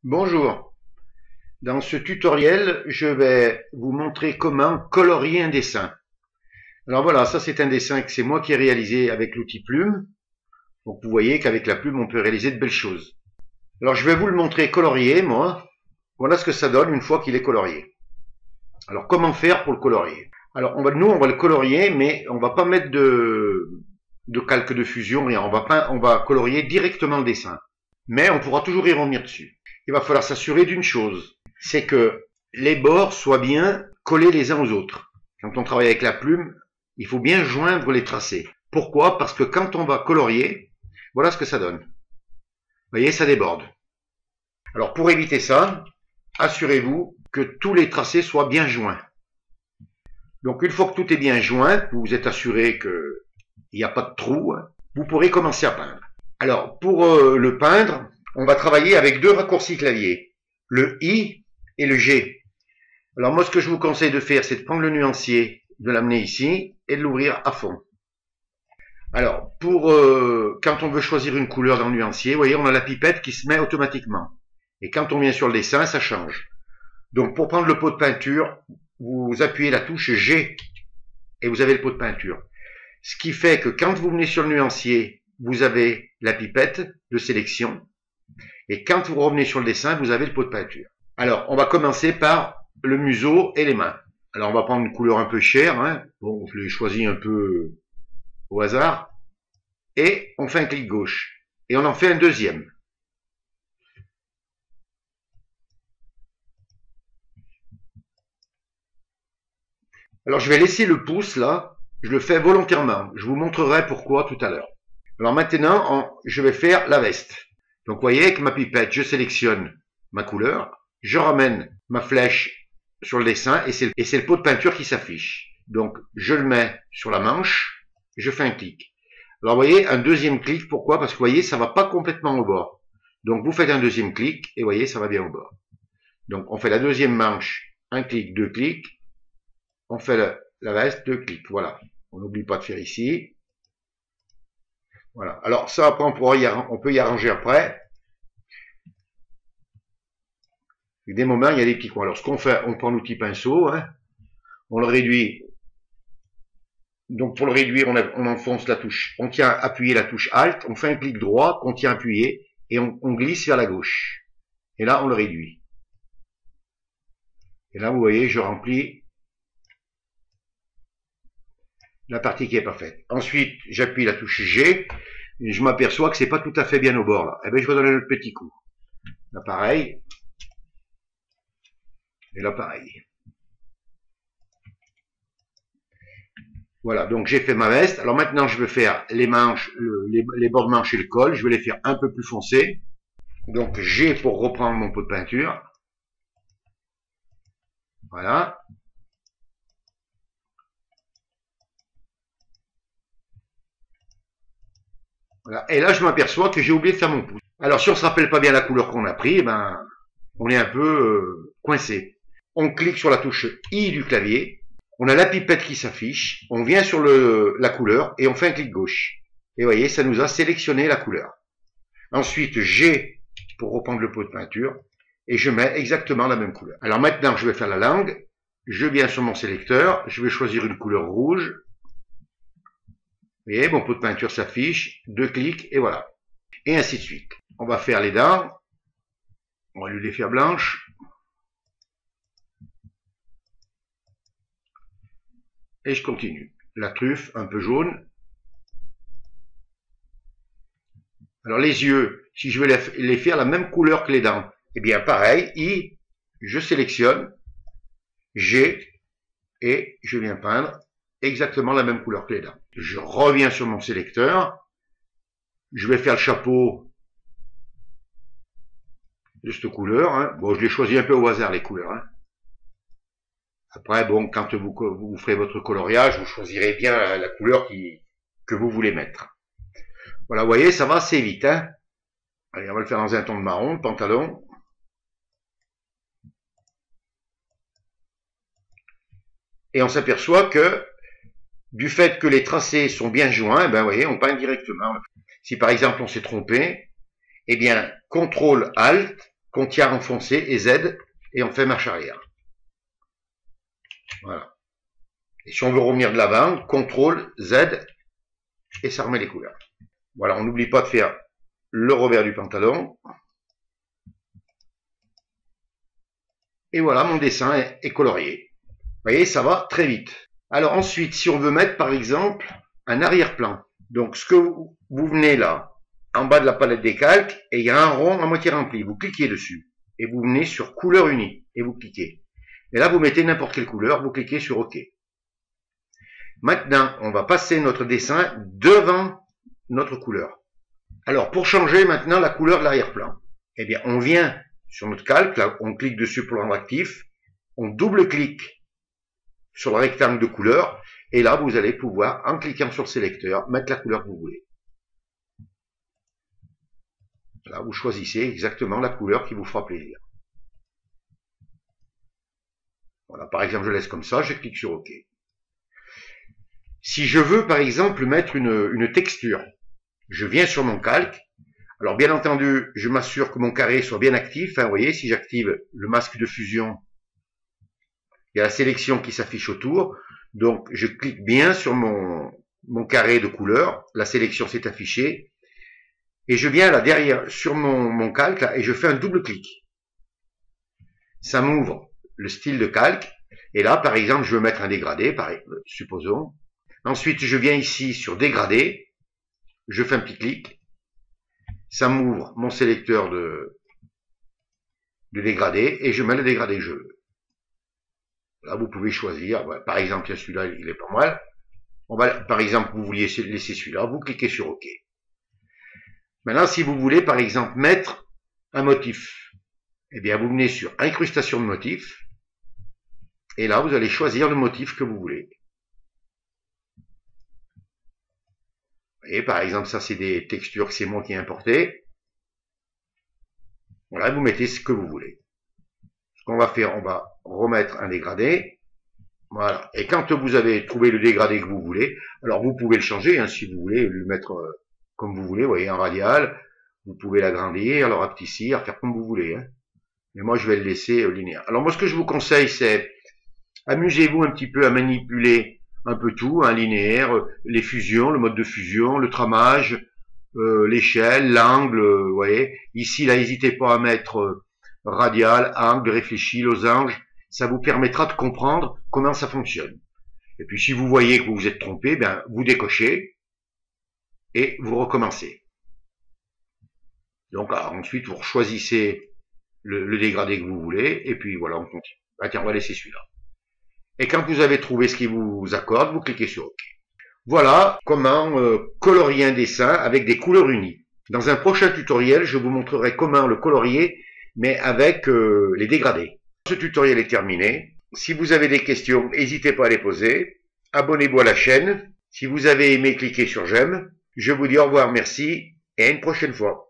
Bonjour, dans ce tutoriel, je vais vous montrer comment colorier un dessin. Alors voilà, ça c'est un dessin que c'est moi qui ai réalisé avec l'outil plume. Donc vous voyez qu'avec la plume, on peut réaliser de belles choses. Alors je vais vous le montrer colorié, moi. Voilà ce que ça donne une fois qu'il est colorié. Alors comment faire pour le colorier? Alors nous on va le colorier, mais on va pas mettre de calque de fusion, rien. On va colorier directement le dessin. Mais on pourra toujours y revenir dessus. Il va falloir s'assurer d'une chose, c'est que les bords soient bien collés les uns aux autres. Quand on travaille avec la plume, il faut bien joindre les tracés. Pourquoi? Parce que quand on va colorier, voilà ce que ça donne. Vous voyez, ça déborde. Alors pour éviter ça, assurez-vous que tous les tracés soient bien joints. Donc une fois que tout est bien joint, vous vous êtes assuré qu'il n'y a pas de trou, vous pourrez commencer à peindre. Alors pour le peindre, on va travailler avec deux raccourcis clavier, le I et le G. Alors moi ce que je vous conseille de faire, c'est de prendre le nuancier, de l'amener ici et de l'ouvrir à fond. Alors quand on veut choisir une couleur dans le nuancier, vous voyez, on a la pipette qui se met automatiquement. Et quand on vient sur le dessin, ça change. Donc pour prendre le pot de peinture, vous appuyez la touche G et vous avez le pot de peinture. Ce qui fait que quand vous venez sur le nuancier, vous avez la pipette de sélection. Et quand vous revenez sur le dessin, vous avez le pot de peinture. Alors, on va commencer par le museau et les mains. Alors, on va prendre une couleur un peu chère. Bon, je l'ai choisi un peu au hasard. Et on fait un clic gauche. Et on en fait un deuxième. Alors, je vais laisser le pouce là. Je le fais volontairement. Je vous montrerai pourquoi tout à l'heure. Alors maintenant, je vais faire la veste. Donc vous voyez, avec ma pipette, je sélectionne ma couleur, je ramène ma flèche sur le dessin et c'est le pot de peinture qui s'affiche. Donc je le mets sur la manche, je fais un clic. Alors vous voyez, un deuxième clic, pourquoi? Parce que vous voyez, ça va pas complètement au bord. Donc vous faites un deuxième clic et vous voyez, ça va bien au bord. Donc on fait la deuxième manche, un clic, deux clics, on fait la veste, deux clics, voilà. On n'oublie pas de faire ici. Voilà. Alors ça, après, on peut y arranger après. Des moments, il y a des petits coins. Alors ce qu'on fait, on prend l'outil pinceau, on le réduit. Donc pour le réduire, on enfonce la touche. On tient appuyé la touche Alt, on fait un clic droit, on tient appuyé, et on glisse vers la gauche. Et là, on le réduit. Et là, vous voyez, je remplis la partie qui est parfaite. Ensuite, j'appuie la touche G, et je m'aperçois que c'est pas tout à fait bien au bord là. Eh bien, je vais donner le petit coup. Là, pareil. Et là, pareil. Voilà, donc j'ai fait ma veste. Alors maintenant, je vais faire les manches, les bords de manches et le col. Je vais les faire un peu plus foncés. Donc G pour reprendre mon pot de peinture. Voilà. Voilà. Et là, je m'aperçois que j'ai oublié de faire mon pouce. Alors, si on se rappelle pas bien la couleur qu'on a pris, on est un peu coincé. On clique sur la touche I du clavier. On a la pipette qui s'affiche. On vient sur la couleur et on fait un clic gauche. Et vous voyez, ça nous a sélectionné la couleur. Ensuite, G pour reprendre le pot de peinture. Et je mets exactement la même couleur. Alors maintenant, je vais faire la langue. Je viens sur mon sélecteur. Je vais choisir une couleur rouge. Vous voyez, mon pot de peinture s'affiche, deux clics, et voilà. Et ainsi de suite. On va faire les dents. On va lui les faire blanches. Et je continue. La truffe, un peu jaune. Alors les yeux, si je veux les faire la même couleur que les dents, eh bien pareil, I, je sélectionne, G, et je viens peindre exactement la même couleur que les dents. Je reviens sur mon sélecteur, je vais faire le chapeau de cette couleur. Bon, je l'ai choisi un peu au hasard les couleurs. Après, bon, quand vous ferez votre coloriage, vous choisirez bien la couleur que vous voulez mettre. Voilà, vous voyez, ça va assez vite. Allez, on va le faire dans un ton de marron, le pantalon. Et on s'aperçoit que du fait que les tracés sont bien joints, vous voyez, on peint directement. Si par exemple on s'est trompé, eh bien, CTRL ALT, CTRL enfoncé et Z, et on fait marche arrière. Voilà. Et si on veut revenir de l'avant, CTRL, Z, et ça remet les couleurs. Voilà, on n'oublie pas de faire le revers du pantalon. Et voilà, mon dessin est colorié. Vous voyez, ça va très vite. Alors ensuite, si on veut mettre par exemple un arrière-plan. Donc ce que vous venez là, en bas de la palette des calques, et il y a un rond à moitié rempli. Vous cliquez dessus. Et vous venez sur couleur unie. Et vous cliquez. Et là, vous mettez n'importe quelle couleur. Vous cliquez sur OK. Maintenant, on va passer notre dessin devant notre couleur. Alors, pour changer maintenant la couleur de l'arrière-plan, eh bien, on vient sur notre calque, là, on clique dessus pour le rendre actif, on double-clique sur le rectangle de couleur, et là, vous allez pouvoir, en cliquant sur le sélecteur, mettre la couleur que vous voulez. Là, vous choisissez exactement la couleur qui vous fera plaisir. Voilà, par exemple, je laisse comme ça, je clique sur OK. Si je veux, par exemple, mettre une texture, je viens sur mon calque. Alors, bien entendu, je m'assure que mon carré soit bien actif. Hein, vous voyez, si j'active le masque de fusion, il y a la sélection qui s'affiche autour. Donc, je clique bien sur mon carré de couleur. La sélection s'est affichée. Et je viens là derrière, sur mon calque, là, et je fais un double clic. Ça m'ouvre le style de calque. Et là, par exemple, je veux mettre un dégradé, supposons. Ensuite, je viens ici sur dégradé. Je fais un petit clic. Ça m'ouvre mon sélecteur de dégradé et je mets le dégradé que je veux. Là, vous pouvez choisir. Par exemple, celui-là, il est pas mal. Par exemple, vous vouliez laisser celui-là, vous cliquez sur OK. Maintenant, si vous voulez, par exemple, mettre un motif, eh bien, vous venez sur incrustation de motif. Et là, vous allez choisir le motif que vous voulez. Et par exemple, ça c'est des textures que c'est moi qui ai importé. Voilà, vous mettez ce que vous voulez. Ce qu'on va faire, on va remettre un dégradé. Voilà. Et quand vous avez trouvé le dégradé que vous voulez, alors vous pouvez le changer, hein, si vous voulez, le mettre comme vous voulez, vous voyez, en radial. Vous pouvez l'agrandir, le rapetissir, faire comme vous voulez. Hein. Mais moi, je vais le laisser linéaire. Alors moi, ce que je vous conseille, c'est amusez-vous un petit peu à manipuler un peu tout, hein, linéaire, les fusions, le mode de fusion, le tramage, l'échelle, l'angle, vous voyez. Ici, là, n'hésitez pas à mettre radial, angle, réfléchi, losange. Ça vous permettra de comprendre comment ça fonctionne. Et puis, si vous voyez que vous vous êtes trompé, ben, vous décochez et vous recommencez. Donc, alors, ensuite, vous choisissez le dégradé que vous voulez et puis voilà, on continue. Ah, tiens, on va laisser celui-là. Et quand vous avez trouvé ce qui vous accorde, vous cliquez sur OK. Voilà comment colorier un dessin avec des couleurs unies. Dans un prochain tutoriel, je vous montrerai comment le colorier, mais avec les dégradés. Ce tutoriel est terminé. Si vous avez des questions, n'hésitez pas à les poser. Abonnez-vous à la chaîne. Si vous avez aimé, cliquez sur j'aime. Je vous dis au revoir, merci, et à une prochaine fois.